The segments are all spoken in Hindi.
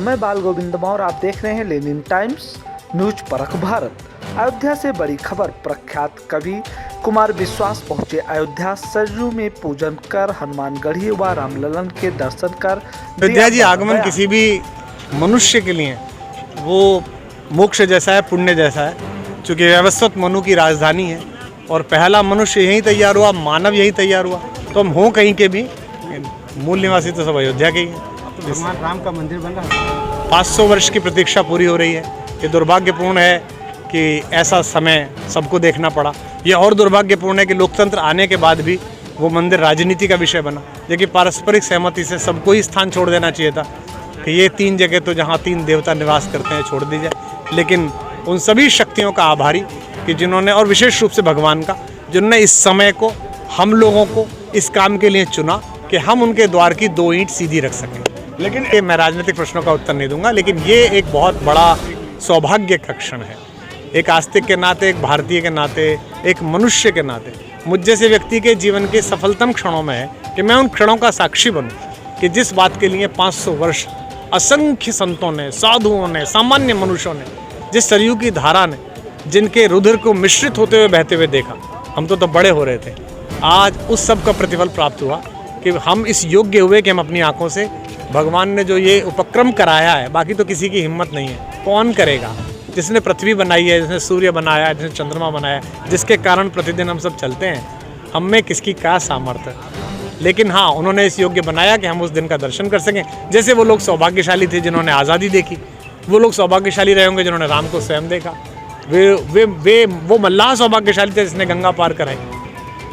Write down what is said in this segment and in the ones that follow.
मैं बाल गोविंदम और आप देख रहे हैं लेनिन टाइम्स न्यूज परख भारत। अयोध्या से बड़ी खबर। प्रख्यात कवि कुमार विश्वास पहुंचे अयोध्या। सरयू में पूजन कर हनुमानगढ़ी व रामललन के दर्शन कर अयोध्या जी आगमन किसी भी मनुष्य के लिए वो मोक्ष जैसा है, पुण्य जैसा है। चूँकि व्यवस्थित मनु की राजधानी है और पहला मनुष्य यहीं तैयार हुआ, मानव यहीं तैयार हुआ, तो हम हों कहीं के भी, मूल निवासी तो सब अयोध्या के ही हैं। तो भगवान राम का मंदिर बन रहा है। 500 वर्ष की प्रतीक्षा पूरी हो रही है। ये दुर्भाग्यपूर्ण है कि ऐसा समय सबको देखना पड़ा। ये और दुर्भाग्यपूर्ण है कि लोकतंत्र आने के बाद भी वो मंदिर राजनीति का विषय बना, जबकि पारस्परिक सहमति से सबको ही स्थान छोड़ देना चाहिए था कि ये 3 जगह तो जहाँ 3 देवता निवास करते हैं छोड़ दी जाए। लेकिन उन सभी शक्तियों का आभारी कि जिन्होंने, और विशेष रूप से भगवान का, जिन्होंने इस समय को, हम लोगों को इस काम के लिए चुना कि हम उनके द्वार की 2 ईंट सीधी रख सकें। लेकिन ये मैं राजनीतिक प्रश्नों का उत्तर नहीं दूंगा, लेकिन ये एक बहुत बड़ा सौभाग्य का क्षण है। एक आस्तिक के नाते, एक भारतीय के नाते, एक मनुष्य के नाते मुझ जैसे व्यक्ति के जीवन के सफलतम क्षणों में है कि मैं उन क्षणों का साक्षी बनूं कि जिस बात के लिए 500 वर्ष असंख्य संतों ने, साधुओं ने, सामान्य मनुष्यों ने, जिस सरयू की धारा ने, जिनके रुधिर को मिश्रित होते हुए बहते हुए देखा, हम तो बड़े हो रहे थे। आज उस सब का प्रतिफल प्राप्त हुआ कि हम इस योग्य हुए कि हम अपनी आंखों से भगवान ने जो ये उपक्रम कराया है, बाकी तो किसी की हिम्मत नहीं है। कौन करेगा? जिसने पृथ्वी बनाई है, जिसने सूर्य बनाया है, जिसने चंद्रमा बनाया है, जिसके कारण प्रतिदिन हम सब चलते हैं, हम में किसकी क्या सामर्थ्य। लेकिन हाँ, उन्होंने इस योग्य बनाया कि हम उस दिन का दर्शन कर सकें। जैसे वो लोग सौभाग्यशाली थे जिन्होंने आज़ादी देखी, वो लोग सौभाग्यशाली रहे होंगे जिन्होंने राम को स्वयं देखा। वो मल्लाह सौभाग्यशाली थे जिसने गंगा पार कराई।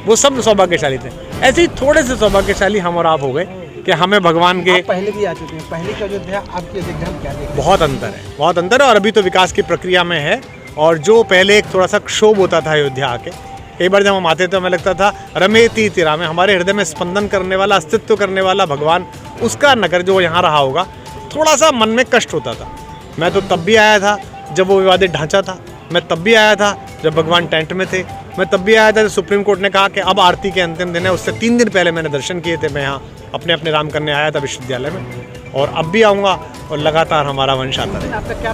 वो सब सौभाग्यशाली थे। ऐसे ही थोड़े से सौभाग्यशाली हम और आप हो गए कि हमें भगवान के, पहले भी आ चुके हैं, पहले का अयोध्या आपकी अयोध्या में क्या देखा? बहुत अंतर है, बहुत अंतर है। और अभी तो विकास की प्रक्रिया में है। और जो पहले एक थोड़ा सा क्षोभ होता था अयोध्या आके, कई बार जब हम आते थे हमें लगता था रमेती तिरा में, हमारे हृदय में स्पंदन करने वाला, अस्तित्व करने वाला भगवान, उसका नगर जो यहाँ रहा होगा, थोड़ा सा मन में कष्ट होता था। मैं तो तब भी आया था जब वो विवादित ढांचा था, मैं तब भी आया था जब भगवान टेंट में थे, मैं तब भी आया था जब सुप्रीम कोर्ट ने कहा कि अब आरती के अंतिम दिन है। उससे 3 दिन पहले मैंने दर्शन किए थे। मैं यहाँ अपने राम करने आया था विश्वविद्यालय में, और अब भी आऊँगा और लगातार हमारा वंश आता है। आपका क्या